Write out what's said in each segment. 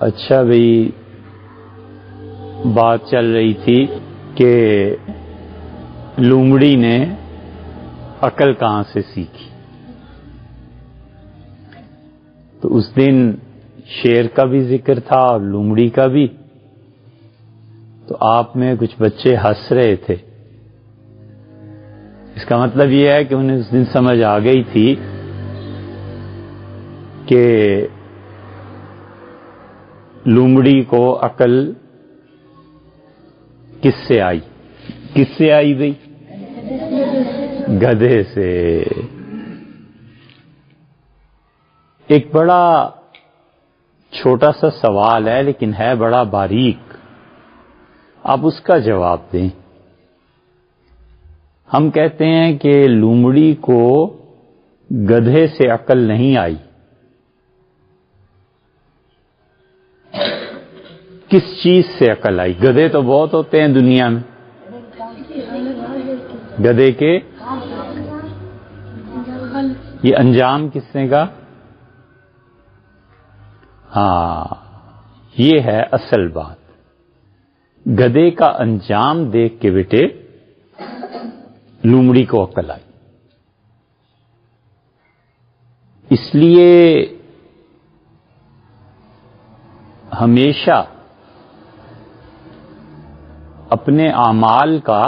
اچھا بھائی، بات چل رہی تھی کہ لومڑی نے عقل کہاں سے سیکھی، تو اس دن شیر کا بھی ذکر تھا اور لومڑی کا بھی، تو آپ میں کچھ بچے ہنس رہے تھے۔ اس کا مطلب یہ ہے کہ انہیں اس دن سمجھ آ گئی تھی کہ لومڑی کو عقل کس سے آئی؟ کس سے آئی بھائی؟ گدھے سے۔ ایک بڑا چھوٹا سا سوال ہے لیکن ہے بڑا باریک، آپ اس کا جواب دیں۔ ہم کہتے ہیں کہ لومڑی کو گدھے سے عقل نہیں آئی، کس چیز سے عقل آئی؟ گدھے تو بہت ہوتے ہیں دنیا میں، گدھے کے یہ انجام کس نے کہا؟ ہاں، یہ ہے اصل بات۔ گدھے کا انجام دیکھ کے بیٹے لومڑی کو عقل آئی۔ اس لیے ہمیشہ اپنے اعمال کا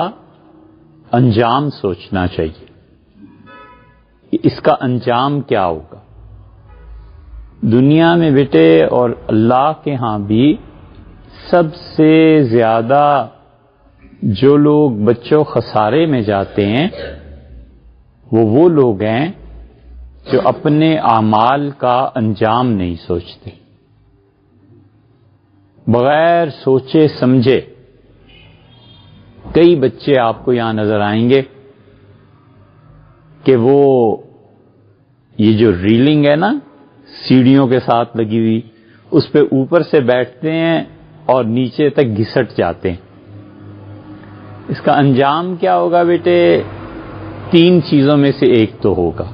انجام سوچنا چاہیے کہ اس کا انجام کیا ہوگا۔ دنیا میں بیٹے اور اللہ کے ہاں بھی سب سے زیادہ جو لوگ بچوں خسارے میں جاتے ہیں وہ لوگ ہیں جو اپنے اعمال کا انجام نہیں سوچتے، بغیر سوچے سمجھے۔ کئی بچے آپ کو یہاں نظر آئیں گے کہ وہ یہ جو ریلنگ ہے نا سیڑھیوں کے ساتھ لگی ہوئی، اس پہ اوپر سے بیٹھتے ہیں اور نیچے تک گھسٹ جاتے ہیں۔ اس کا انجام کیا ہوگا بیٹے؟ تین چیزوں میں سے ایک تو ہوگا،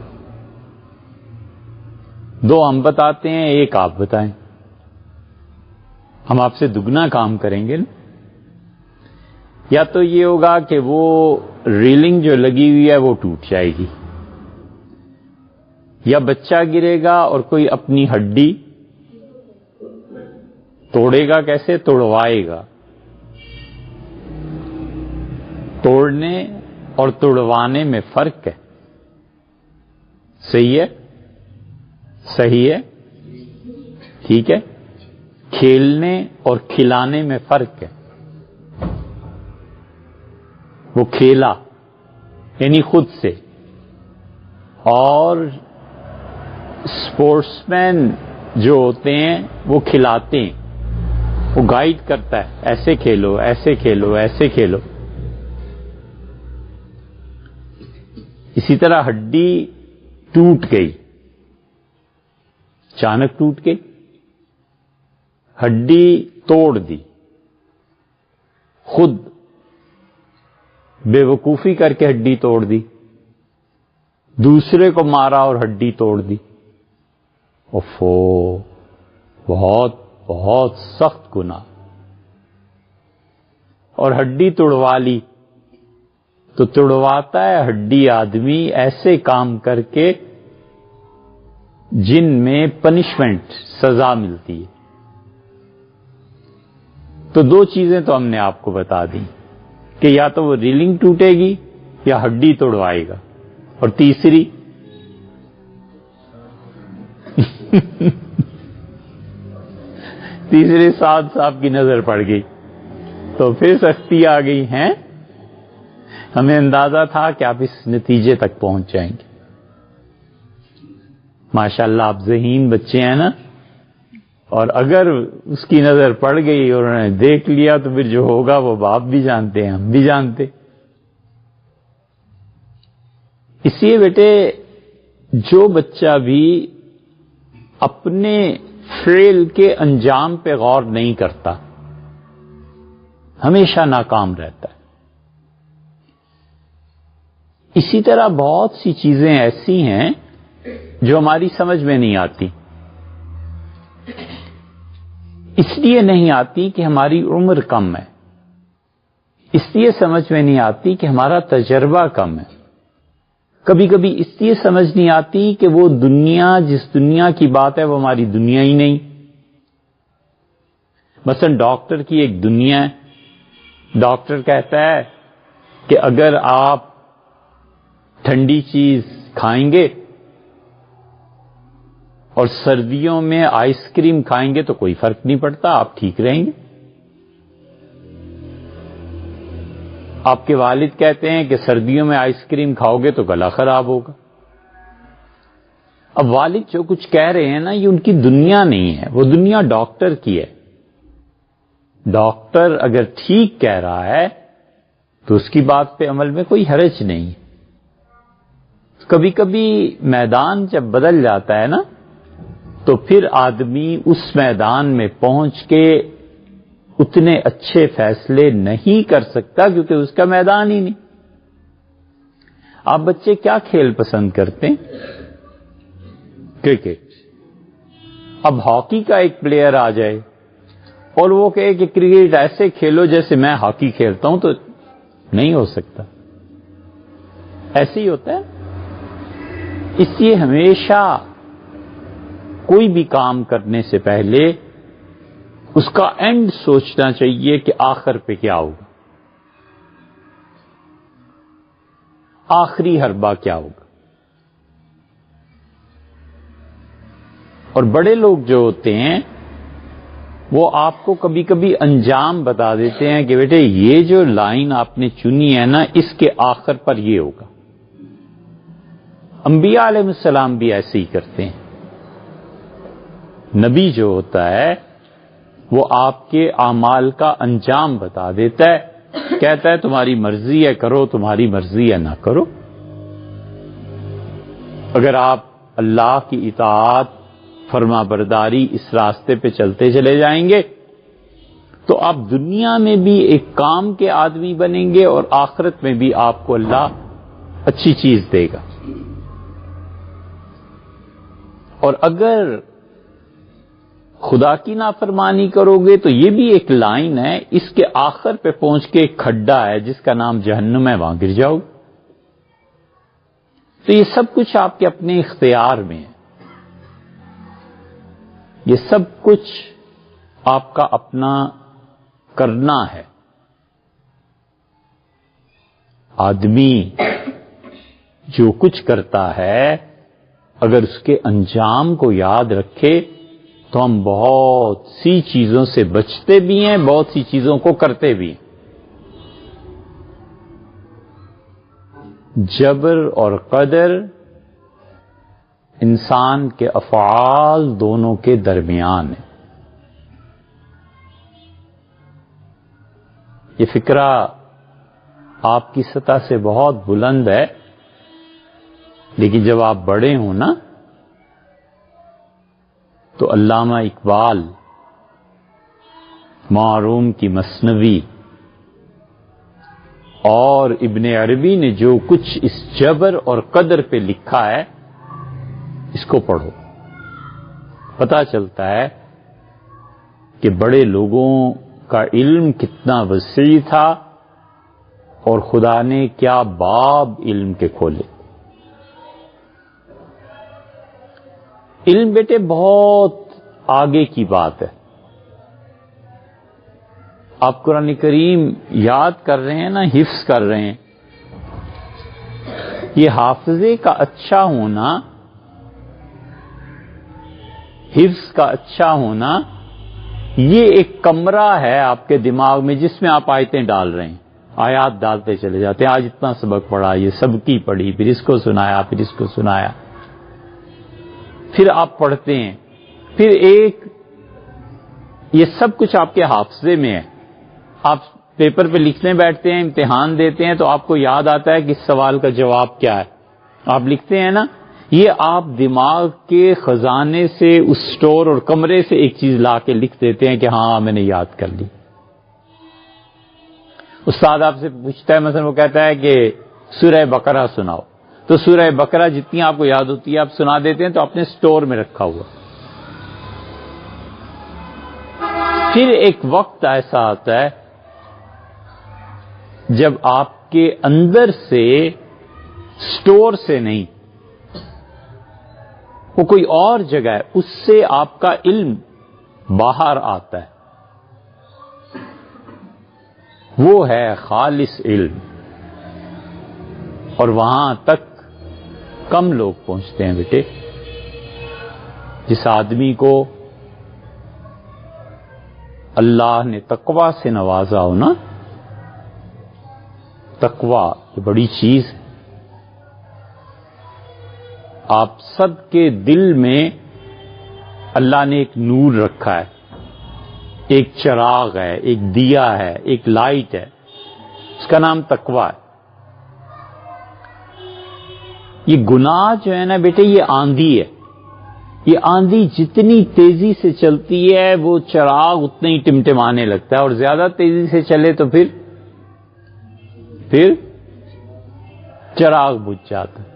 دو ہم بتاتے ہیں، ایک آپ بتائیں، ہم آپ سے دگنا کام کریں گے نا۔ یا تو یہ ہوگا کہ وہ ریلنگ جو لگی ہوئی ہے وہ ٹوٹ جائے گی، یا بچہ گرے گا اور کوئی اپنی ہڈی توڑے گا۔ کیسے توڑوائے گا؟ توڑنے اور توڑوانے میں فرق ہے، صحیح ہے؟ صحیح ہے، ٹھیک ہے۔ کھیلنے اور کھلانے میں فرق ہے۔ وہ کھیلا یعنی خود سے، اور اسپورٹس مین جو ہوتے ہیں وہ کھلاتے ہیں، وہ گائیڈ کرتا ہے، ایسے کھیلو، ایسے کھیلو، ایسے کھیلو۔ اسی طرح ہڈی ٹوٹ گئی، اچانک ٹوٹ گئی، ہڈی توڑ دی، خود بے وقوفی کر کے ہڈی توڑ دی، دوسرے کو مارا اور ہڈی توڑ دی۔ اوفو، بہت بہت سخت گناہ۔ اور ہڈی توڑوا لی تو توڑواتا ہے ہڈی آدمی ایسے کام کر کے جن میں پنشمنٹ، سزا ملتی ہے۔ تو دو چیزیں تو ہم نے آپ کو بتا دی کہ یا تو وہ ریلنگ ٹوٹے گی یا ہڈی توڑوائے گا، اور تیسری تیسرے سعد صاحب کی نظر پڑ گئی تو پھر سختی آ گئی ہیں۔ ہمیں اندازہ تھا کہ آپ اس نتیجے تک پہنچ جائیں گے۔ ماشاءاللہ آپ ذہین بچے ہیں نا، اور اگر اس کی نظر پڑ گئی اور انہوں نے دیکھ لیا تو پھر جو ہوگا وہ باپ بھی جانتے ہیں، ہم بھی جانتے۔ اس لیے بیٹے جو بچہ بھی اپنے فعل کے انجام پہ غور نہیں کرتا ہمیشہ ناکام رہتا ہے۔ اسی طرح بہت سی چیزیں ایسی ہیں جو ہماری سمجھ میں نہیں آتی۔ اس لیے نہیں آتی کہ ہماری عمر کم ہے، اس لیے سمجھ میں نہیں آتی کہ ہمارا تجربہ کم ہے، کبھی کبھی اس لیے سمجھ نہیں آتی کہ وہ دنیا، جس دنیا کی بات ہے وہ ہماری دنیا ہی نہیں۔ مثلا ڈاکٹر کی ایک دنیا ہے، ڈاکٹر کہتا ہے کہ اگر آپ ٹھنڈی چیز کھائیں گے اور سردیوں میں آئس کریم کھائیں گے تو کوئی فرق نہیں پڑتا، آپ ٹھیک رہیں گے۔ آپ کے والد کہتے ہیں کہ سردیوں میں آئس کریم کھاؤ گے تو گلا خراب ہوگا۔ اب والد جو کچھ کہہ رہے ہیں نا، یہ ان کی دنیا نہیں ہے، وہ دنیا ڈاکٹر کی ہے۔ ڈاکٹر اگر ٹھیک کہہ رہا ہے تو اس کی بات پہ عمل میں کوئی حرج نہیں۔ کبھی کبھی میدان جب بدل جاتا ہے نا تو پھر آدمی اس میدان میں پہنچ کے اتنے اچھے فیصلے نہیں کر سکتا کیونکہ اس کا میدان ہی نہیں۔ آپ بچے کیا کھیل پسند کرتے ہیں؟ کرکٹ۔ اب ہاکی کا ایک پلیئر آ جائے اور وہ کہے کہ کرکٹ ایسے کھیلو جیسے میں ہاکی کھیلتا ہوں، تو نہیں ہو سکتا۔ ایسے ہی ہوتا ہے۔ اس لیے ہمیشہ کوئی بھی کام کرنے سے پہلے اس کا اینڈ سوچنا چاہیے کہ آخر پہ کیا ہوگا، آخری حربہ کیا ہوگا۔ اور بڑے لوگ جو ہوتے ہیں وہ آپ کو کبھی کبھی انجام بتا دیتے ہیں کہ بیٹے یہ جو لائن آپ نے چنی ہے نا، اس کے آخر پر یہ ہوگا۔ انبیاء علیہ السلام بھی ایسے ہی کرتے ہیں۔ نبی جو ہوتا ہے وہ آپ کے اعمال کا انجام بتا دیتا ہے، کہتا ہے تمہاری مرضی ہے کرو، تمہاری مرضی ہے نہ کرو۔ اگر آپ اللہ کی اطاعت، فرما برداری اس راستے پہ چلتے چلے جائیں گے تو آپ دنیا میں بھی ایک کام کے آدمی بنیں گے اور آخرت میں بھی آپ کو اللہ اچھی چیز دے گا۔ اور اگر خدا کی نافرمانی کرو گے تو یہ بھی ایک لائن ہے، اس کے آخر پہ پہنچ کے ایک کھڈا ہے جس کا نام جہنم ہے، وہاں گر جاؤ گے۔ تو یہ سب کچھ آپ کے اپنے اختیار میں ہے، یہ سب کچھ آپ کا اپنا کرنا ہے۔ آدمی جو کچھ کرتا ہے اگر اس کے انجام کو یاد رکھے تو ہم بہت سی چیزوں سے بچتے بھی ہیں، بہت سی چیزوں کو کرتے بھی ہیں۔ جبر اور قدر انسان کے افعال دونوں کے درمیان ہے۔ یہ فکرہ آپ کی سطح سے بہت بلند ہے، لیکن جب آپ بڑے ہوں نا تو علامہ اقبال، معروم کی مثنوی اور ابن عربی نے جو کچھ اس جبر اور قدر پہ لکھا ہے اس کو پڑھو، پتہ چلتا ہے کہ بڑے لوگوں کا علم کتنا وسیع تھا اور خدا نے کیا باب علم کے کھولے۔ علم بیٹے بہت آگے کی بات ہے۔ آپ قرآن کریم یاد کر رہے ہیں نا، حفظ کر رہے ہیں، یہ حافظے کا اچھا ہونا، حفظ کا اچھا ہونا، یہ ایک کمرہ ہے آپ کے دماغ میں جس میں آپ آیتیں ڈال رہے ہیں، آیات ڈالتے چلے جاتے ہیں۔ آج اتنا سبق پڑھا، یہ سب کی پڑھی، پھر اس کو سنایا، پھر اس کو سنایا، پھر آپ پڑھتے ہیں، پھر ایک یہ سب کچھ آپ کے حافظے میں ہے۔ آپ پیپر پہ لکھنے بیٹھتے ہیں، امتحان دیتے ہیں تو آپ کو یاد آتا ہے کہ اس سوال کا جواب کیا ہے، آپ لکھتے ہیں نا۔ یہ آپ دماغ کے خزانے سے، اس سٹور اور کمرے سے ایک چیز لا کے لکھ دیتے ہیں کہ ہاں میں نے یاد کر لی۔ استاد آپ سے پوچھتا ہے، مثلا وہ کہتا ہے کہ سورہ بقرہ سناؤ، تو سورہ بقرہ جتنی آپ کو یاد ہوتی ہے آپ سنا دیتے ہیں، تو اپنے سٹور میں رکھا ہوا۔ پھر ایک وقت ایسا آتا ہے جب آپ کے اندر سے سٹور سے نہیں، وہ کوئی اور جگہ ہے، اس سے آپ کا علم باہر آتا ہے، وہ ہے خالص علم، اور وہاں تک کم لوگ پہنچتے ہیں بیٹے۔ جس آدمی کو اللہ نے تقوی سے نوازا ہو نا، تقوی یہ بڑی چیز ہے۔ آپ سب کے دل میں اللہ نے ایک نور رکھا ہے، ایک چراغ ہے، ایک دیا ہے، ایک لائٹ ہے، اس کا نام تقوی ہے۔ یہ گناہ جو ہے نا بیٹے، یہ آندھی ہے، یہ آندھی جتنی تیزی سے چلتی ہے وہ چراغ اتنا ہی ٹمٹمانے لگتا ہے، اور زیادہ تیزی سے چلے تو پھر چراغ بجھ جاتا ہے۔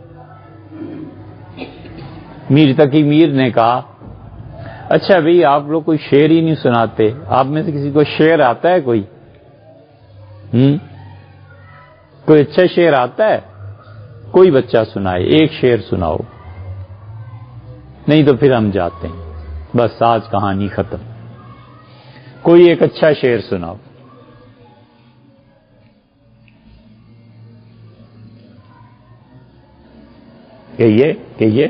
میر تقی میر نے کہا، اچھا بھئی آپ لوگ کوئی شعر ہی نہیں سناتے، آپ میں سے کسی کو شعر آتا ہے کوئی؟ کوئی اچھا شعر آتا ہے؟ کوئی بچہ سنائے، ایک شعر سناؤ، نہیں تو پھر ہم جاتے ہیں، بس آج کہانی ختم۔ کوئی ایک اچھا شعر سناؤ۔ کہیے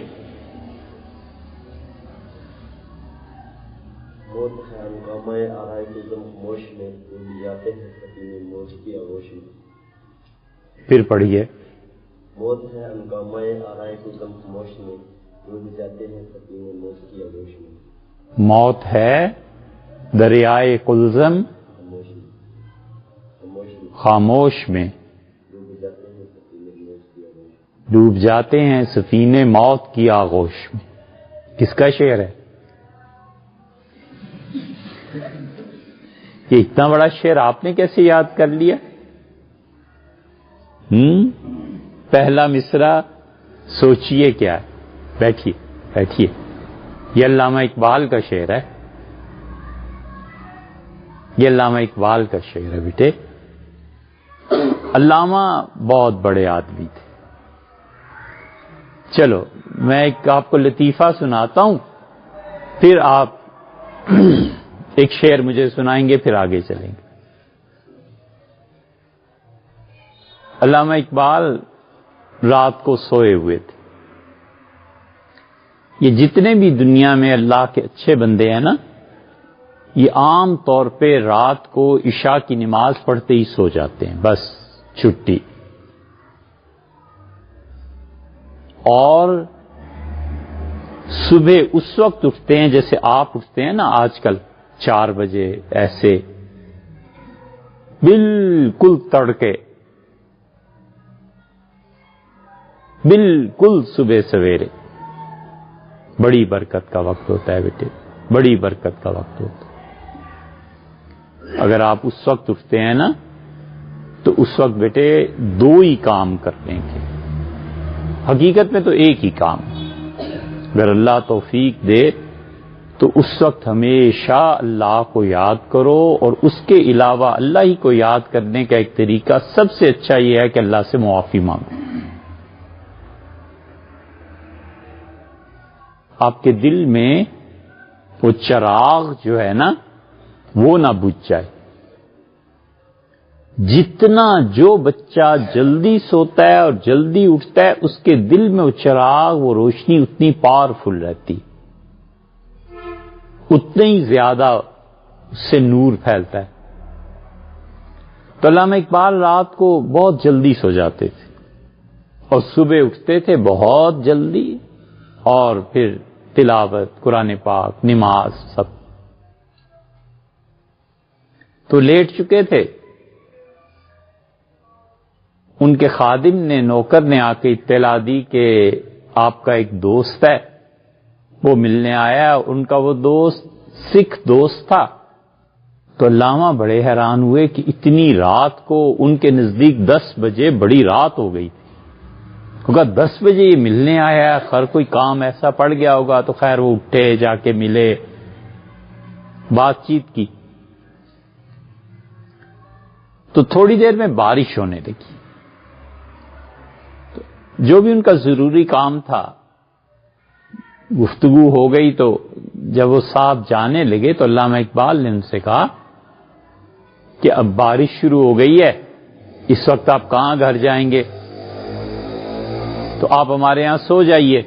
موت ہے ہنگامہ آرائے گزم خاموش میں، ڈوب جاتے ہیں سفینے موج کی آغوش میں۔ پھر پڑھیے۔ موت ہے ہنگامہ آرائے گزم خاموش میں، ڈوب جاتے ہیں سفینے موج کی آغوش میں۔ موت ہے دریائے قلزم خاموش میں، ڈوب جاتے ہیں سفینے موت کی آغوش میں۔ کس کا شعر ہے یہ؟ اتنا بڑا شعر آپ نے کیسے یاد کر لیا؟ پہلا مصرع سوچئے کیا ہے؟ بیٹھیے، یہ علامہ اقبال کا شعر ہے، یہ علامہ اقبال کا شعر ہے بیٹے۔ علامہ بہت بڑے آدمی تھے۔ چلو میں ایک آپ کو لطیفہ سناتا ہوں، پھر آپ ایک شعر مجھے سنائیں گے، پھر آگے چلیں گے۔ علامہ اقبال رات کو سوئے ہوئے تھے۔ یہ جتنے بھی دنیا میں اللہ کے اچھے بندے ہیں نا، یہ عام طور پہ رات کو عشاء کی نماز پڑھتے ہی سو جاتے ہیں، بس چھٹی۔ اور صبح اس وقت اٹھتے ہیں جیسے آپ اٹھتے ہیں نا آج کل 4 بجے، ایسے بالکل تڑکے، بالکل صبح سویرے۔ بڑی برکت کا وقت ہوتا ہے بیٹے، بڑی برکت کا وقت ہوتا ہے۔ اگر آپ اس وقت اٹھتے ہیں نا تو اس وقت بیٹے 2 ہی کام کرنے کے، حقیقت میں تو ایک ہی کام، اگر اللہ توفیق دے تو اس وقت ہمیشہ اللہ کو یاد کرو، اور اس کے علاوہ اللہ ہی کو یاد کرنے کا ایک طریقہ سب سے اچھا یہ ہے کہ اللہ سے معافی مانگو۔ آپ کے دل میں وہ چراغ جو ہے نا وہ نہ بجھ جائے۔ جتنا جو بچہ جلدی سوتا ہے اور جلدی اٹھتا ہے، اس کے دل میں وہ چراغ، وہ روشنی اتنی پاورفل رہتی، اتنا ہی زیادہ اس سے نور پھیلتا ہے۔ تو علامہ اقبال رات کو بہت جلدی سو جاتے تھے اور صبح اٹھتے تھے بہت جلدی، اور پھر تلاوت، قرآن پاک، نماز، سب۔ تو لیٹ چکے تھے، ان کے خادم نے، نوکر نے آ کے اطلاع دی کہ آپ کا ایک دوست ہے، وہ ملنے آیا۔ ان کا وہ دوست سکھ دوست تھا۔ تو علامہ بڑے حیران ہوئے کہ اتنی رات کو، ان کے نزدیک 10 بجے بڑی رات ہو گئی تھی۔ کہا 10 بجے یہ ملنے آیا ہے، خیر کوئی کام ایسا پڑ گیا ہوگا، تو خیر وہ اٹھے، جا کے ملے، بات چیت کی۔ تو تھوڑی دیر میں بارش ہونے لگی. جو بھی ان کا ضروری کام تھا گفتگو ہو گئی. تو جب وہ صاحب جانے لگے تو علامہ اقبال نے ان سے کہا کہ اب بارش شروع ہو گئی ہے, اس وقت آپ کہاں گھر جائیں گے, تو آپ ہمارے یہاں سو جائیے.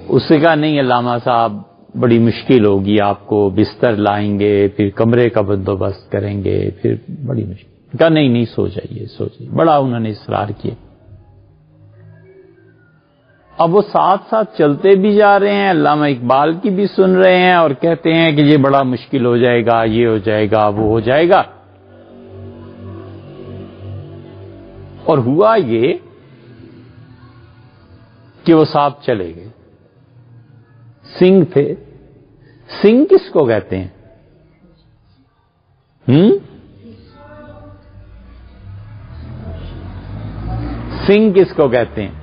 اس سے کہا نہیں علامہ صاحب بڑی مشکل ہوگی, آپ کو بستر لائیں گے, پھر کمرے کا بندوبست کریں گے, پھر بڑی مشکل. کہا نہیں سو جائیے سو جائیے. بڑا انہوں نے اصرار کیا. اب وہ ساتھ ساتھ چلتے بھی جا رہے ہیں, علامہ اقبال کی بھی سن رہے ہیں اور کہتے ہیں کہ یہ بڑا مشکل ہو جائے گا, یہ ہو جائے گا, وہ ہو جائے گا. اور ہوا یہ کہ وہ صاحب چلے گئے. سنگھ تھے. سنگھ کس کو کہتے ہیں؟ سنگھ کس کو کہتے ہیں؟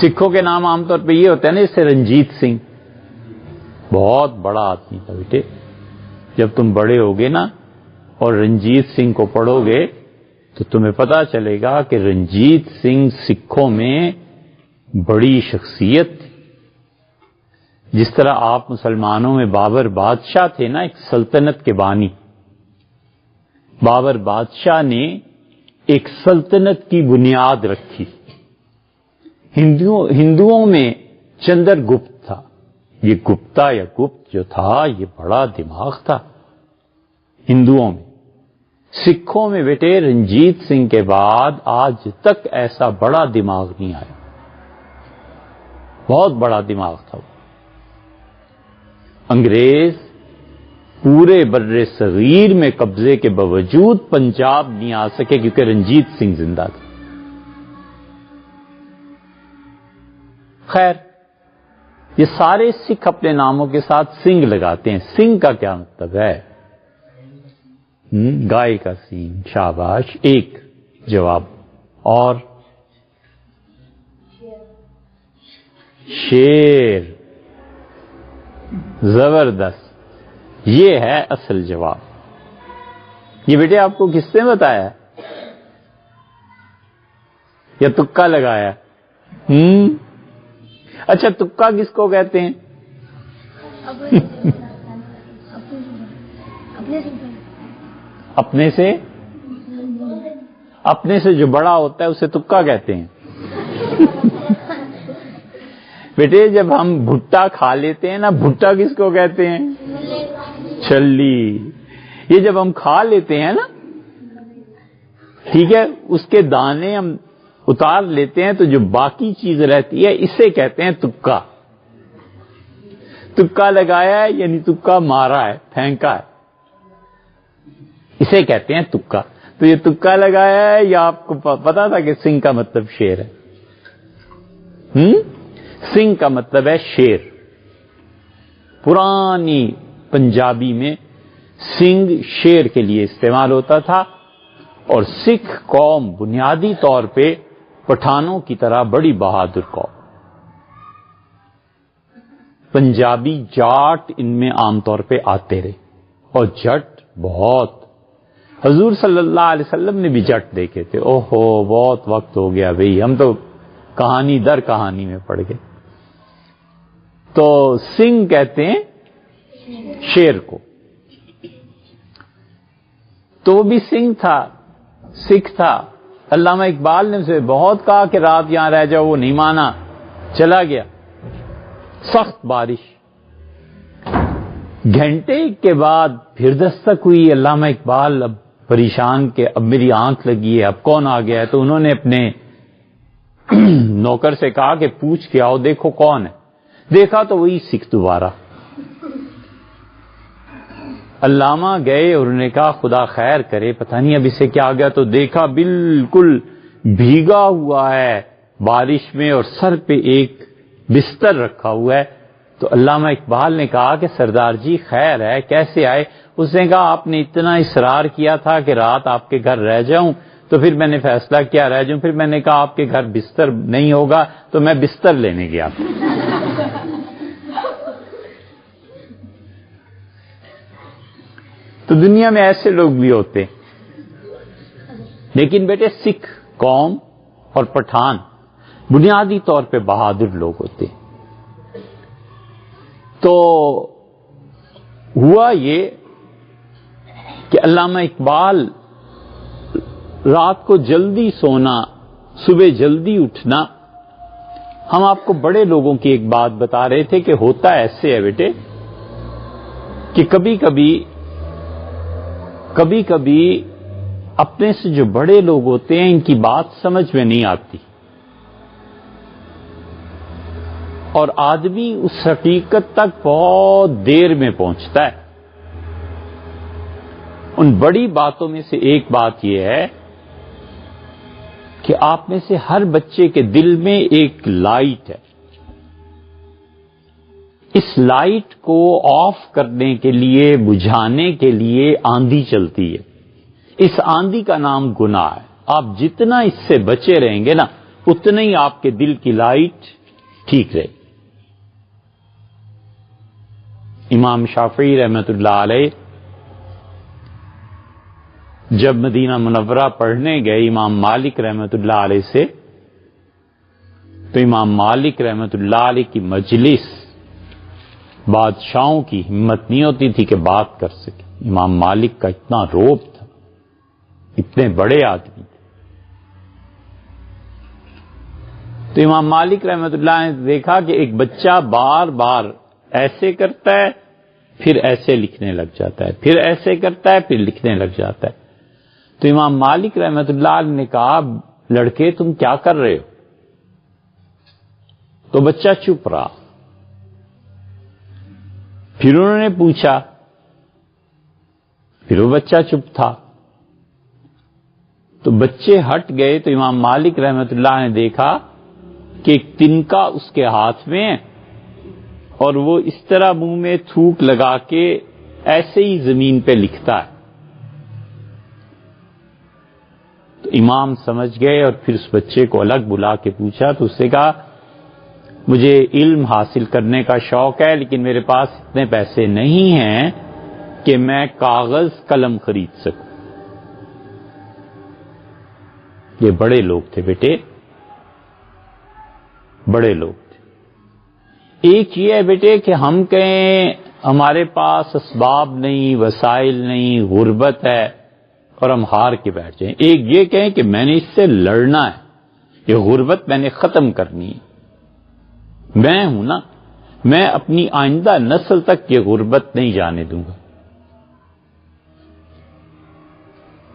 سکھوں کے نام عام طور پہ یہ ہوتا ہے نا, جیسے رنجیت سنگھ بہت بڑا آدمی تھا. بیٹے جب تم بڑے ہوگے نا اور رنجیت سنگھ کو پڑھو گے تو تمہیں پتا چلے گا کہ رنجیت سنگھ سکھوں میں بڑی شخصیت تھی. جس طرح آپ مسلمانوں میں بابر بادشاہ تھے نا, ایک سلطنت کے بانی. بابر بادشاہ نے ایک سلطنت کی بنیاد رکھی. ہندوؤں میں چندر گپت تھا. یہ گپتا یا گپت جو تھا یہ بڑا دماغ تھا ہندوؤں میں. سکھوں میں بیٹے رنجیت سنگھ کے بعد آج تک ایسا بڑا دماغ نہیں آیا. بہت بڑا دماغ تھا وہ. انگریز پورے بر صغیر میں قبضے کے باوجود پنجاب نہیں آ سکے کیونکہ رنجیت سنگھ زندہ تھا. خیر یہ سارے سکھ اپنے ناموں کے ساتھ سنگھ لگاتے ہیں. سنگھ کا کیا مطلب ہے؟ گائے کا سینگ. شاباش, ایک جواب. اور شیر. زبردست, یہ ہے اصل جواب. یہ بیٹے آپ کو کس نے بتایا یا تکا لگایا؟ اچھا تکا کس کو کہتے ہیں؟ اپنے سے جو بڑا ہوتا ہے اسے تکا کہتے ہیں. بیٹے جب ہم بھٹا کھا لیتے ہیں نا, بھٹا کس کو کہتے ہیں؟ چھلی. یہ جب ہم کھا لیتے ہیں نا, ٹھیک ہے, اس کے دانے ہم اتار لیتے ہیں تو جو باقی چیز رہتی ہے اسے کہتے ہیں تکا. تکا لگایا ہے یعنی تکا مارا ہے, پھینکا ہے, اسے کہتے ہیں تکا. تو یہ تکا لگایا ہے یا آپ کو پتا تھا کہ سنگھ کا مطلب شیر ہے؟ سنگھ کا مطلب ہے شیر. پرانی پنجابی میں سنگھ شیر کے لیے استعمال ہوتا تھا. اور سکھ قوم بنیادی طور پہ پٹھانوں کی طرح بڑی بہادر قوم. پنجابی جاٹ ان میں عام طور پہ آتے رہے اور جٹ بہت. حضور صلی اللہ علیہ وسلم نے بھی جٹ دیکھے تھے. اوہو بہت وقت ہو گیا بھئی, ہم تو کہانی در کہانی میں پڑ گئے. تو سنگھ کہتے ہیں شیر کو. تو وہ بھی سنگھ تھا, سکھ تھا. علامہ اقبال نے اسے بہت کہا کہ رات یہاں رہ جاؤ, وہ نہیں مانا, چلا گیا. سخت بارش. گھنٹے کے بعد پھر دستک ہوئی. علامہ اقبال اب پریشان کہ اب میری آنکھ لگی ہے, اب کون آ گیا ہے. تو انہوں نے اپنے نوکر سے کہا کہ پوچھ کے آؤ دیکھو کون ہے. دیکھا تو وہی سکھ دوبارہ. علامہ گئے اور انہوں نے کہا خدا خیر کرے, پتہ نہیں اب اسے کیا آ گیا. تو دیکھا بالکل بھیگا ہوا ہے بارش میں اور سر پہ ایک بستر رکھا ہوا ہے. تو علامہ اقبال نے کہا کہ سردار جی خیر ہے, کیسے آئے؟ اس نے کہا آپ نے اتنا اصرار کیا تھا کہ رات آپ کے گھر رہ جاؤں, تو پھر میں نے فیصلہ کیا رہ جاؤں. پھر میں نے کہا آپ کے گھر بستر نہیں ہوگا تو میں بستر لینے گیا. تو دنیا میں ایسے لوگ بھی ہوتے ہیں. لیکن بیٹے سکھ قوم اور پٹھان بنیادی طور پہ بہادر لوگ ہوتے ہیں. تو ہوا یہ کہ علامہ اقبال رات کو جلدی سونا، صبح جلدی اٹھنا. ہم آپ کو بڑے لوگوں کی ایک بات بتا رہے تھے کہ ہوتا ایسے ہے بیٹے کہ کبھی کبھی اپنے سے جو بڑے لوگ ہوتے ہیں ان کی بات سمجھ میں نہیں آتی، اور آدمی اس حقیقت تک بہت دیر میں پہنچتا ہے. ان بڑی باتوں میں سے ایک بات یہ ہے کہ آپ میں سے ہر بچے کے دل میں ایک لائٹ ہے. اس لائٹ کو آف کرنے کے لیے، بجھانے کے لیے آندھی چلتی ہے. اس آندھی کا نام گناہ ہے. آپ جتنا اس سے بچے رہیں گے نا اتنا ہی آپ کے دل کی لائٹ ٹھیک رہے. امام شافعی رحمۃ اللہ علیہ جب مدینہ منورہ پڑھنے گئے امام مالک رحمۃ اللہ علیہ سے، تو امام مالک رحمۃ اللہ علیہ کی مجلس بادشاہوں کی ہمت نہیں ہوتی تھی کہ بات کر سکے. امام مالک کا اتنا روب تھا، اتنے بڑے آدمی تھے. تو امام مالک رحمۃ اللہ نے دیکھا کہ ایک بچہ بار بار ایسے کرتا ہے پھر ایسے لکھنے لگ جاتا ہے، پھر ایسے کرتا ہے پھر لکھنے لگ جاتا ہے. تو امام مالک رحمۃ اللہ علیہ نے کہا لڑکے تم کیا کر رہے ہو؟ تو بچہ چپ رہا. پھر انہوں نے پوچھا، پھر وہ بچہ چپ تھا. تو بچے ہٹ گئے تو امام مالک رحمۃ اللہ نے دیکھا کہ ایک تنکا اس کے ہاتھ میں ہے اور وہ اس طرح منہ میں تھوک لگا کے ایسے ہی زمین پہ لکھتا ہے. تو امام سمجھ گئے اور پھر اس بچے کو الگ بلا کے پوچھا تو اس سے کہا مجھے علم حاصل کرنے کا شوق ہے لیکن میرے پاس اتنے پیسے نہیں ہیں کہ میں کاغذ قلم خرید سکوں. یہ بڑے لوگ تھے بیٹے، بڑے لوگ تھے. ایک یہ ہے بیٹے کہ ہم کہیں ہمارے پاس اسباب نہیں، وسائل نہیں، غربت ہے اور ہم ہار کے بیٹھ جائیں. ایک یہ کہیں کہ میں نے اس سے لڑنا ہے، یہ غربت میں نے ختم کرنی ہے. میں ہوں نا، میں اپنی آئندہ نسل تک یہ غربت نہیں جانے دوں گا.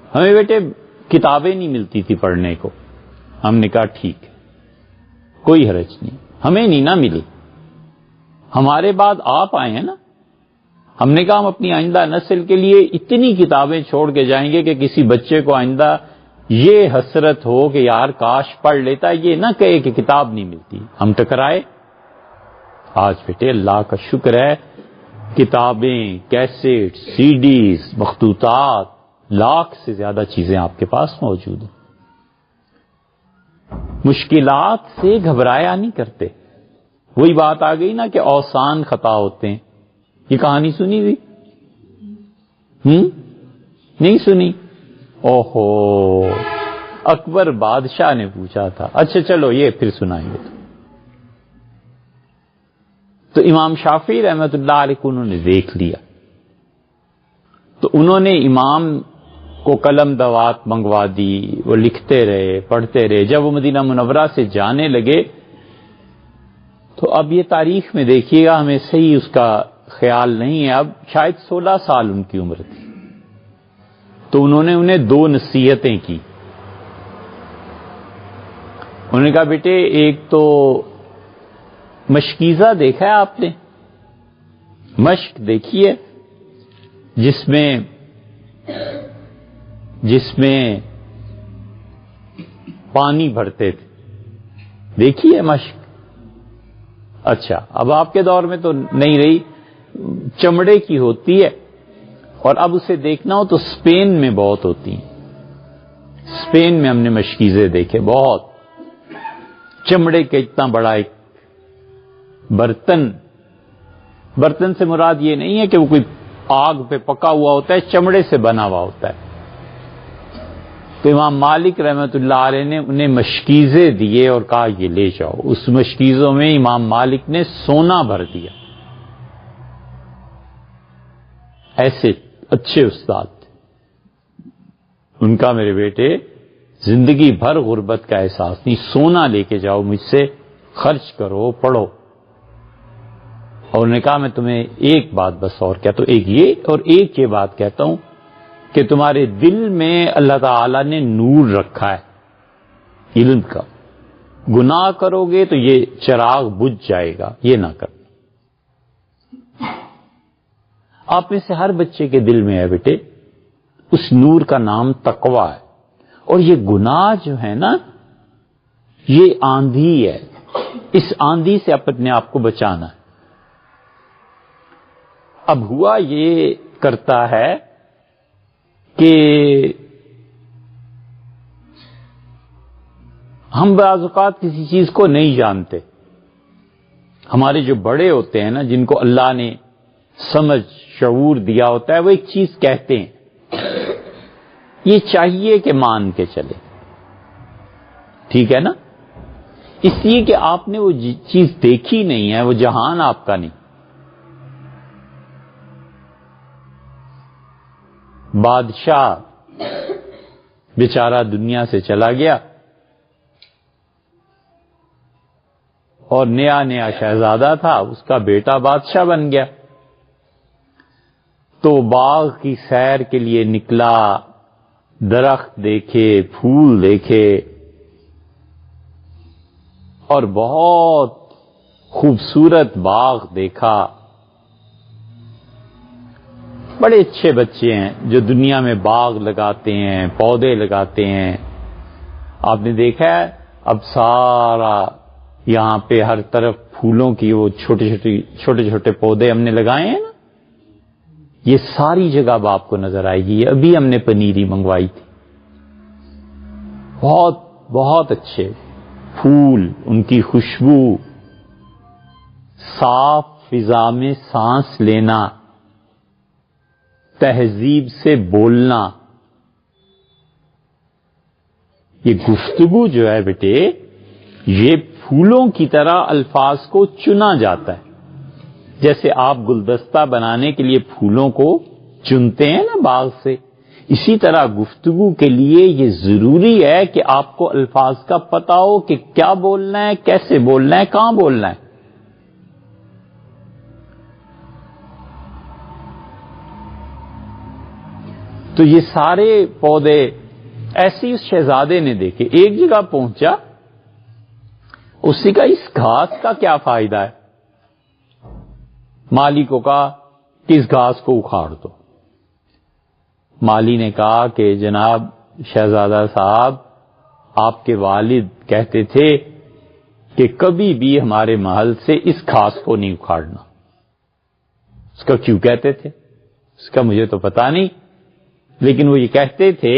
ہمیں بیٹے کتابیں نہیں ملتی تھی پڑھنے کو. ہم نے کہا ٹھیک ہے، کوئی حرج نہیں، ہمیں نہیں نہ ملی، ہمارے بعد آپ آئے ہیں نا. ہم نے کہا ہم اپنی آئندہ نسل کے لیے اتنی کتابیں چھوڑ کے جائیں گے کہ کسی بچے کو آئندہ یہ حسرت ہو کہ یار کاش پڑھ لیتا، یہ نہ کہے کہ کتاب نہیں ملتی. ہم ٹکرائے. آج بیٹے اللہ کا شکر ہے کتابیں، کیسٹ، سی ڈیز، مخطوطات، لاکھ سے زیادہ چیزیں آپ کے پاس موجود ہیں. مشکلات سے گھبرایا نہیں کرتے. وہی بات آ گئی نا کہ اوسان خطا ہوتے ہیں. یہ کہانی سنی ہوئی؟ نہیں سنی؟ اوہو، اکبر بادشاہ نے پوچھا تھا. اچھا چلو یہ پھر سنائیں گے. تو امام شافعی رحمۃ اللہ علیہ کو انہوں نے دیکھ لیا تو انہوں نے امام کو قلم دوات منگوا دی. وہ لکھتے رہے، پڑھتے رہے. جب وہ مدینہ منورہ سے جانے لگے تو اب یہ تاریخ میں دیکھیے گا، ہمیں صحیح اس کا خیال نہیں ہے، اب شاید 16 سال ان کی عمر تھی. تو انہوں نے انہیں 2 نصیحتیں کی. انہوں نے کہا بیٹے ایک تو مشکیزہ دیکھا ہے آپ نے؟ مشک دیکھیے جس میں پانی بھرتے تھے، دیکھیے مشک. اچھا اب آپ کے دور میں تو نہیں رہی، چمڑے کی ہوتی ہے اور اب اسے دیکھنا ہو تو اسپین میں بہت ہوتی ہیں. اسپین میں ہم نے مشکیزے دیکھے، بہت چمڑے کے اتنا بڑا ایک برتن سے مراد یہ نہیں ہے کہ وہ کوئی آگ پہ پکا ہوا ہوتا ہے، چمڑے سے بنا ہوا ہوتا ہے. تو امام مالک رحمۃ اللہ علیہ نے انہیں مشکیزیں دیے اور کہا یہ لے جاؤ. اس مشکیزوں میں امام مالک نے سونا بھر دیا. ایسے اچھے استاد تھے. ان کا میرے بیٹے زندگی بھر غربت کا احساس نہیں. سونا لے کے جاؤ مجھ سے، خرچ کرو، پڑھو. اور انہوں نے کہا میں تمہیں ایک بات بس اور کہتا ہوں، ایک یہ اور ایک یہ بات کہتا ہوں کہ تمہارے دل میں اللہ تعالی نے نور رکھا ہے علم کا. گناہ کرو گے تو یہ چراغ بجھ جائے گا، یہ نہ کرنا. آپ میں سے ہر بچے کے دل میں ہے بیٹے، اس نور کا نام تقویٰ ہے. اور یہ گناہ جو ہے نا، یہ آندھی ہے. اس آندھی سے اپنے آپ کو بچانا ہے. اب ہوا یہ کرتا ہے کہ ہم بعض اوقات کسی چیز کو نہیں جانتے. ہمارے جو بڑے ہوتے ہیں نا، جن کو اللہ نے سمجھ شعور دیا ہوتا ہے، وہ ایک چیز کہتے ہیں، یہ چاہیے کہ مان کے چلے. ٹھیک ہے نا؟ اس لیے کہ آپ نے وہ چیز دیکھی نہیں ہے، وہ جہان آپ کا نہیں. بادشاہ بیچارہ دنیا سے چلا گیا اور نیا نیا شہزادہ تھا، اس کا بیٹا بادشاہ بن گیا. تو باغ کی سیر کے لیے نکلا، درخت دیکھے، پھول دیکھے اور بہت خوبصورت باغ دیکھا. بڑے اچھے بچے ہیں جو دنیا میں باغ لگاتے ہیں، پودے لگاتے ہیں. آپ نے دیکھا ہے اب سارا یہاں پہ ہر طرف پھولوں کی وہ چھوٹے چھوٹے پودے ہم نے لگائے ہیں نا، یہ ساری جگہ اب آپ کو نظر آئے گی. ابھی ہم نے پنیری منگوائی تھی. بہت بہت اچھے پھول، ان کی خوشبو، صاف فضا میں سانس لینا، تہذیب سے بولنا. یہ گفتگو جو ہے بیٹے، یہ پھولوں کی طرح الفاظ کو چنا جاتا ہے. جیسے آپ گلدستہ بنانے کے لیے پھولوں کو چنتے ہیں نا باغ سے، اسی طرح گفتگو کے لیے یہ ضروری ہے کہ آپ کو الفاظ کا پتہ ہو کہ کیا بولنا ہے، کیسے بولنا ہے، کہاں بولنا ہے. تو یہ سارے پودے ایسے ہی اس شہزادے نے دیکھے. ایک جگہ پہنچا، اسی کا اس گھاس کا کیا فائدہ ہے. مالی کو کہا کہ اس گھاس کو اکھاڑ دو. مالی نے کہا کہ جناب شہزادہ صاحب، آپ کے والد کہتے تھے کہ کبھی بھی ہمارے محل سے اس گھاس کو نہیں اکھاڑنا. اس کا کیوں کہتے تھے اس کا مجھے تو پتا نہیں، لیکن وہ یہ کہتے تھے.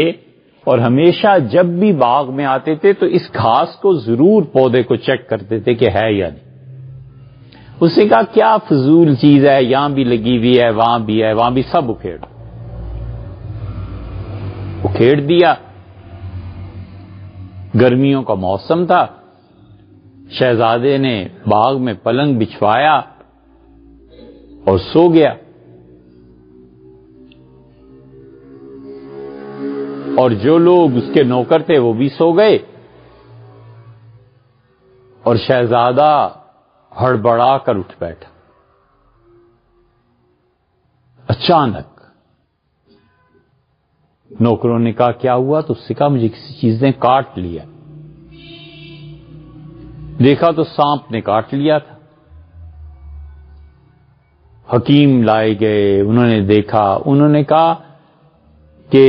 اور ہمیشہ جب بھی باغ میں آتے تھے تو اس گھاس کو ضرور پودے کو چیک کرتے تھے کہ ہے یا نہیں. اس نے کہا کیا فضول چیز ہے، یہاں بھی لگی ہوئی ہے، وہاں بھی ہے، وہاں بھی، سب اکھیڑ دیا. گرمیوں کا موسم تھا، شہزادے نے باغ میں پلنگ بچھوایا اور سو گیا. اور جو لوگ اس کے نوکر تھے وہ بھی سو گئے. اور شہزادہ ہڑبڑا کر اٹھ بیٹھا. اچانک نوکروں نے کہا کیا ہوا؟ تو اس سے کہا مجھے کسی چیز نے کاٹ لیا. دیکھا تو سانپ نے کاٹ لیا تھا. حکیم لائے گئے، انہوں نے دیکھا، انہوں نے کہا کہ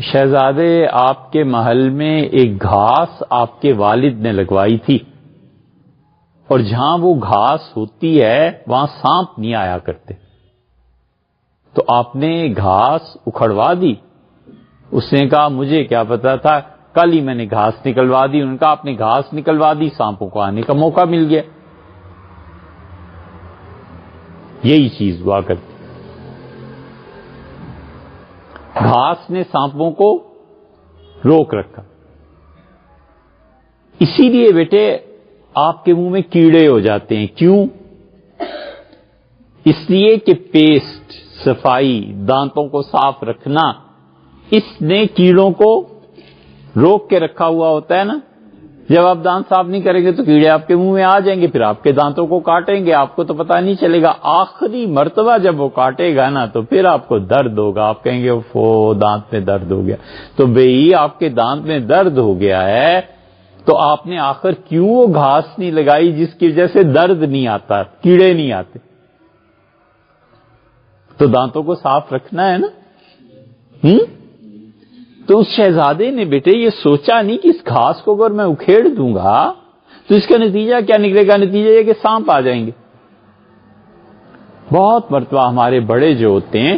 شہزادے آپ کے محل میں ایک گھاس آپ کے والد نے لگوائی تھی، اور جہاں وہ گھاس ہوتی ہے وہاں سانپ نہیں آیا کرتے، تو آپ نے گھاس اکھڑوا دی. اس نے کہا مجھے کیا پتا تھا، کل ہی میں نے گھاس نکلوا دی. انہوں نے کہا آپ نے گھاس نکلوا دی، سانپوں کو آنے کا موقع مل گیا. یہی چیز ہوا کرتی. گھاس نے سانپوں کو روک رکھا. اسی لیے بیٹے آپ کے منہ میں کیڑے ہو جاتے ہیں. کیوں؟ اس لیے کہ پیسٹ، صفائی، دانتوں کو صاف رکھنا، اس نے کیڑوں کو روک کے رکھا ہوا ہوتا ہے نا. جب آپ دانت صاف نہیں کریں گے تو کیڑے آپ کے منہ میں آ جائیں گے، پھر آپ کے دانتوں کو کاٹیں گے، آپ کو تو پتہ نہیں چلے گا. آخری مرتبہ جب وہ کاٹے گا نا تو پھر آپ کو درد ہوگا، آپ کہیں گے اوفو دانت میں درد ہو گیا. تو بھئی آپ کے دانت میں درد ہو گیا ہے تو آپ نے آخر کیوں وہ گھاس نہیں لگائی جس کی وجہ سے درد نہیں آتا، کیڑے نہیں آتے؟ تو دانتوں کو صاف رکھنا ہے نا. تو اس شہزادے نے بیٹے یہ سوچا نہیں کہ اس گھاس کو اگر میں اکھیڑ دوں گا تو اس کا نتیجہ کیا نکلے گا؟ نتیجہ یہ کہ سانپ آ جائیں گے. بہت مرتبہ ہمارے بڑے جو ہوتے ہیں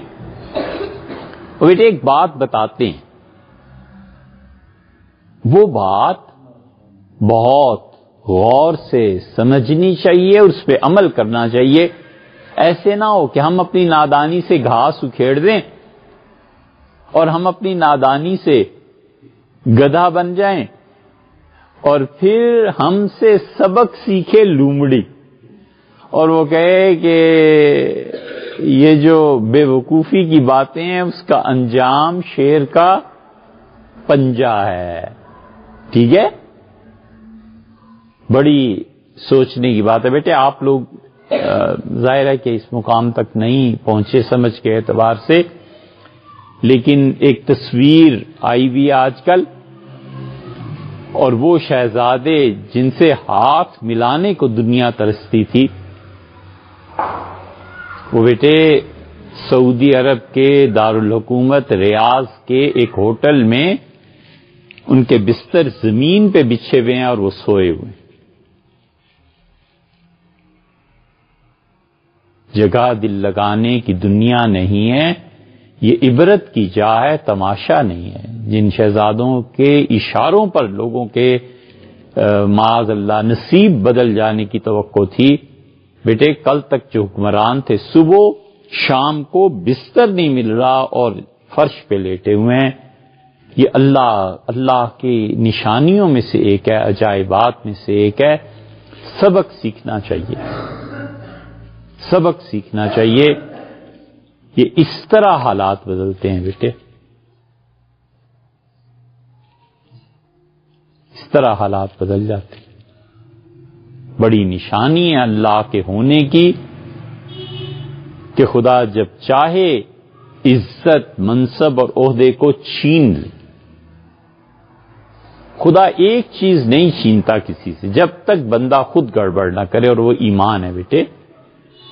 وہ بیٹے ایک بات بتاتے ہیں، وہ بات بہت غور سے سمجھنی چاہیے اور اس پہ عمل کرنا چاہیے. ایسے نہ ہو کہ ہم اپنی نادانی سے گھاس اکھیڑ دیں اور ہم اپنی نادانی سے گدھا بن جائیں اور پھر ہم سے سبق سیکھے لومڑی، اور وہ کہے کہ یہ جو بے وقوفی کی باتیں ہیں اس کا انجام شیر کا پنجہ ہے. ٹھیک ہے، بڑی سوچنے کی بات ہے بیٹے. آپ لوگ ظاہر ہے کہ اس مقام تک نہیں پہنچے سمجھ کے اعتبار سے، لیکن ایک تصویر آئی بھی آج کل، اور وہ شہزادے جن سے ہاتھ ملانے کو دنیا ترستی تھی، وہ بیٹے سعودی عرب کے دارالحکومت ریاض کے ایک ہوٹل میں ان کے بستر زمین پہ بچھے ہوئے ہیں اور وہ سوئے ہوئے ہیں. جگہ دل لگانے کی دنیا نہیں ہے، یہ عبرت کی جا ہے، تماشا نہیں ہے. جن شہزادوں کے اشاروں پر لوگوں کے معاذ اللہ نصیب بدل جانے کی توقع تھی، بیٹے کل تک جو حکمران تھے صبح شام کو بستر نہیں مل رہا اور فرش پہ لیٹے ہوئے ہیں. یہ اللہ کی نشانیوں میں سے ایک ہے، عجائبات میں سے ایک ہے. سبق سیکھنا چاہیے، سبق سیکھنا چاہیے. یہ اس طرح حالات بدلتے ہیں بیٹے، اس طرح حالات بدل جاتے ہیں. بڑی نشانی ہے اللہ کے ہونے کی کہ خدا جب چاہے عزت منصب اور عہدے کو چھین لے. خدا ایک چیز نہیں چھینتا کسی سے جب تک بندہ خود گڑبڑ نہ کرے، اور وہ ایمان ہے بیٹے.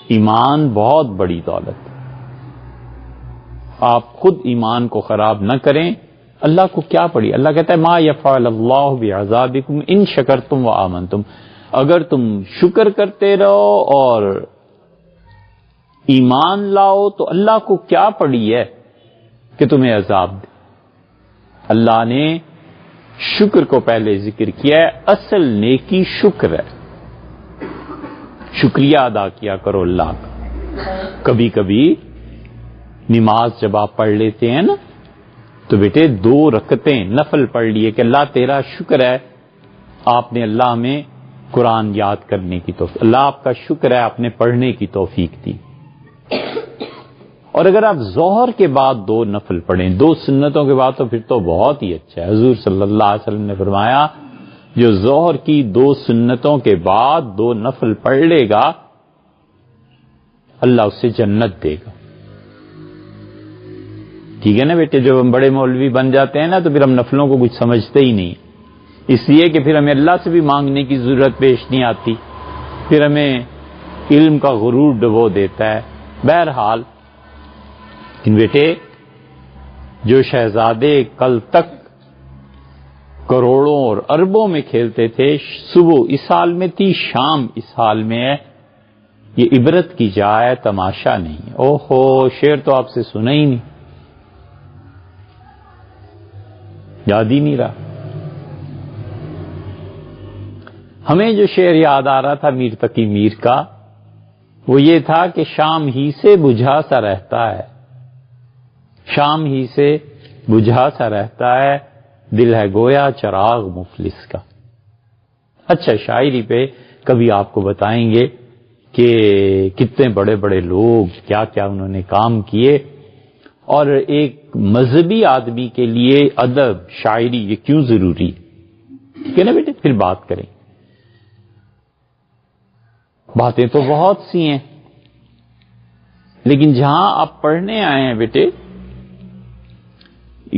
ایمان بہت بڑی دولت ہے. آپ خود ایمان کو خراب نہ کریں. اللہ کو کیا پڑی؟ اللہ کہتا ہے ما یفعل اللہ بعذابکم ان شکرتم وآمنتم. اگر تم شکر کرتے رہو اور ایمان لاؤ تو اللہ کو کیا پڑی ہے کہ تمہیں عذاب دے. اللہ نے شکر کو پہلے ذکر کیا ہے. اصل نیکی شکر ہے. شکریہ ادا کیا کرو اللہ کا. کبھی کبھی نماز جب آپ پڑھ لیتے ہیں نا تو بیٹے 2 رکعتیں نفل پڑھ لیے کہ اللہ تیرا شکر ہے آپ نے اللہ میں قرآن یاد کرنے کی توفیق، اللہ آپ کا شکر ہے آپ نے پڑھنے کی توفیق دی. اور اگر آپ ظہر کے بعد 2 نفل پڑھیں 2 سنتوں کے بعد تو پھر تو بہت ہی اچھا ہے. حضور صلی اللہ علیہ وسلم نے فرمایا جو ظہر کی 2 سنتوں کے بعد 2 نفل پڑھ لے گا اللہ اسے جنت دے گا. ٹھیک ہے نا بیٹے. جب ہم بڑے مولوی بن جاتے ہیں نا تو پھر ہم نفلوں کو کچھ سمجھتے ہی نہیں، اس لیے کہ پھر ہمیں اللہ سے بھی مانگنے کی ضرورت پیش نہیں آتی، پھر ہمیں علم کا غرور ڈبو دیتا ہے. بہرحال لیکن بیٹے جو شہزادے کل تک کروڑوں اور اربوں میں کھیلتے تھے، صبح اس حال میں تھی شام اس حال میں ہے. یہ عبرت کی جا ہے، تماشا نہیں. اوہو شعر تو آپ سے سنا ہی نہیں، یاد ہی نہیں رہا. ہمیں جو شعر یاد آ رہا تھا میر تقی میر کا وہ یہ تھا کہ شام ہی سے بجھا سا رہتا ہے، شام ہی سے بجھا سا رہتا ہے، دل ہے گویا چراغ مفلس کا. اچھا، شاعری پہ کبھی آپ کو بتائیں گے کہ کتنے بڑے بڑے لوگ کیا کیا انہوں نے کام کیے، اور ایک مذہبی آدمی کے لیے ادب، شاعری یہ کیوں ضروری ہے. ٹھیک ہے نا بیٹے، پھر بات کریں. باتیں تو بہت سی ہیں، لیکن جہاں آپ پڑھنے آئے ہیں بیٹے،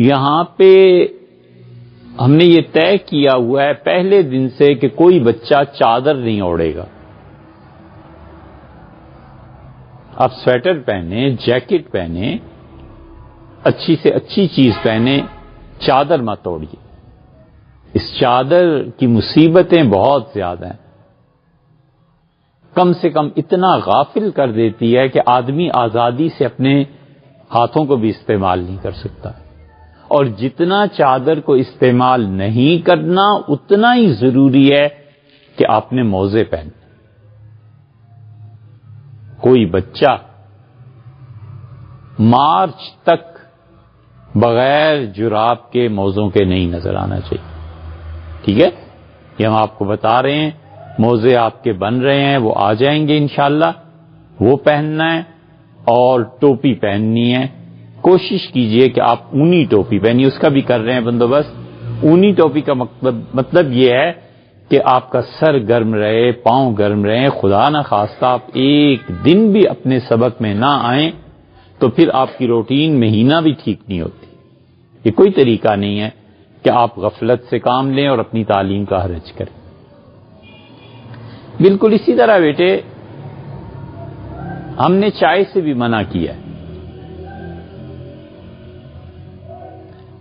یہاں پہ ہم نے یہ طے کیا ہوا ہے پہلے دن سے کہ کوئی بچہ چادر نہیں اوڑھے گا. آپ سویٹر پہنے، جیکٹ پہنے، اچھی سے اچھی چیز پہنے، چادر مت اوڑھیے. اس چادر کی مصیبتیں بہت زیادہ ہیں. کم سے کم اتنا غافل کر دیتی ہے کہ آدمی آزادی سے اپنے ہاتھوں کو بھی استعمال نہیں کر سکتا. اور جتنا چادر کو استعمال نہیں کرنا اتنا ہی ضروری ہے کہ آپ نے موزے پہنے. کوئی بچہ مارچ تک بغیر جراب کے موزوں کے نہیں نظر آنا چاہیے. ٹھیک ہے، یہ ہم آپ کو بتا رہے ہیں. موزے آپ کے بن رہے ہیں، وہ آ جائیں گے انشاءاللہ، وہ پہننا ہے. اور ٹوپی پہننی ہے. کوشش کیجئے کہ آپ اونی ٹوپی پہنیے، اس کا بھی کر رہے ہیں بندوبست. اونی ٹوپی کا مطلب یہ ہے کہ آپ کا سر گرم رہے، پاؤں گرم رہے. خدا نہ خواستہ آپ ایک دن بھی اپنے سبق میں نہ آئیں تو پھر آپ کی روٹین مہینہ بھی ٹھیک نہیں ہوتی. یہ کوئی طریقہ نہیں ہے کہ آپ غفلت سے کام لیں اور اپنی تعلیم کا حرج کریں. بالکل اسی طرح بیٹے ہم نے چائے سے بھی منع کیا ہے.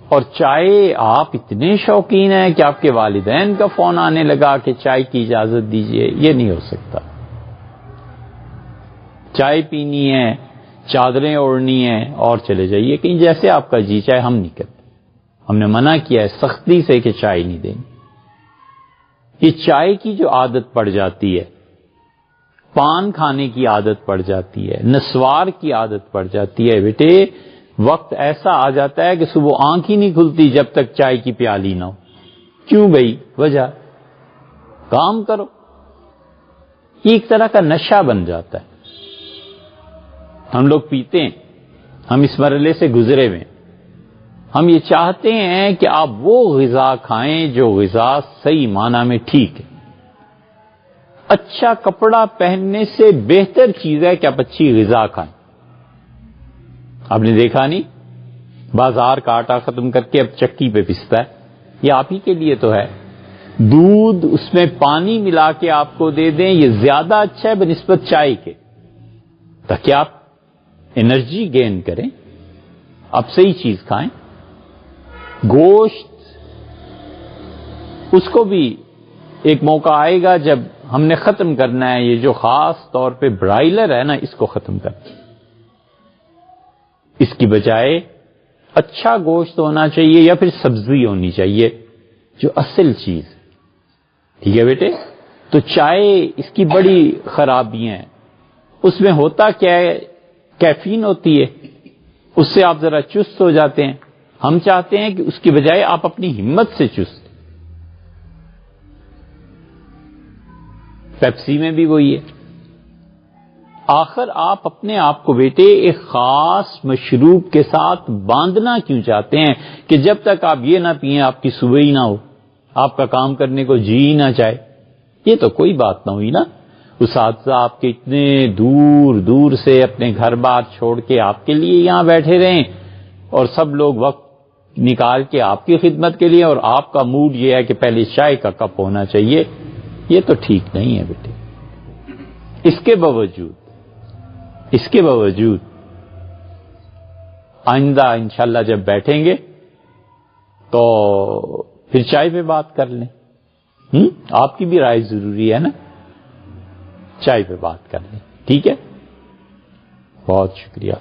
اور چائے آپ اتنے شوقین ہیں کہ آپ کے والدین کا فون آنے لگا کہ چائے کی اجازت دیجیے. یہ نہیں ہو سکتا. چائے پینی ہے، چادریں اوڑھنی ہیں اور چلے جائیے کہیں جیسے آپ کا جی چاہے. ہم نہیں کرتے. ہم نے منع کیا ہے سختی سے کہ چائے نہیں دیں. یہ چائے کی جو عادت پڑ جاتی ہے، پان کھانے کی عادت پڑ جاتی ہے، نسوار کی عادت پڑ جاتی ہے بیٹے، وقت ایسا آ جاتا ہے کہ صبح آنکھ ہی نہیں کھلتی جب تک چائے کی پیالی نہ ہو. کیوں بھائی؟ وجہ کام کرو. یہ ایک طرح کا نشہ بن جاتا ہے. ہم لوگ پیتے ہیں، ہم اس مرحلے سے گزرے ہوئے. ہم یہ چاہتے ہیں کہ آپ وہ غذا کھائیں جو غذا صحیح معنی میں ٹھیک ہے. اچھا کپڑا پہننے سے بہتر چیز ہے کہ آپ اچھی غذا کھائیں. آپ نے دیکھا نہیں، بازار کا آٹا ختم کر کے اب چکی پہ پستا ہے. یہ آپ ہی کے لیے تو ہے. دودھ اس میں پانی ملا کے آپ کو دے دیں، یہ زیادہ اچھا ہے بنسبت چائے کے، تاکہ آپ انرجی گین کریں. آپ صحیح چیز کھائیں. گوشت، اس کو بھی ایک موقع آئے گا جب ہم نے ختم کرنا ہے. یہ جو خاص طور پہ برائلر ہے نا، اس کو ختم کرنا. اس کی بجائے اچھا گوشت ہونا چاہیے یا پھر سبزی ہونی چاہیے جو اصل چیز. ٹھیک ہے بیٹے؟ تو چائے اس کی بڑی خرابیاں ہیں. اس میں ہوتا کیا ہے، کیفین ہوتی ہے، اس سے آپ ذرا چست ہو جاتے ہیں. ہم چاہتے ہیں کہ اس کی بجائے آپ اپنی ہمت سے چست. پیپسی میں بھی وہی ہے. آخر آپ اپنے آپ کو بیٹے ایک خاص مشروب کے ساتھ باندھنا کیوں چاہتے ہیں کہ جب تک آپ یہ نہ پئیں آپ کی صبح ہی نہ ہو، آپ کا کام کرنے کو جی ہی نہ چاہے؟ یہ تو کوئی بات نہ ہوئی نا. اساتذہ آپ کے اتنے دور دور سے اپنے گھر بار چھوڑ کے آپ کے لیے یہاں بیٹھے رہیں، اور سب لوگ وقت نکال کے آپ کی خدمت کے لیے، اور آپ کا موڈ یہ ہے کہ پہلے چائے کا کپ ہونا چاہیے. یہ تو ٹھیک نہیں ہے بیٹے. اس کے باوجود آئندہ انشاءاللہ جب بیٹھیں گے تو پھر چائے پہ بات کر لیں. آپ کی بھی رائے ضروری ہے نا. چائے پہ بات کر لیں. ٹھیک ہے؟ بہت شکریہ.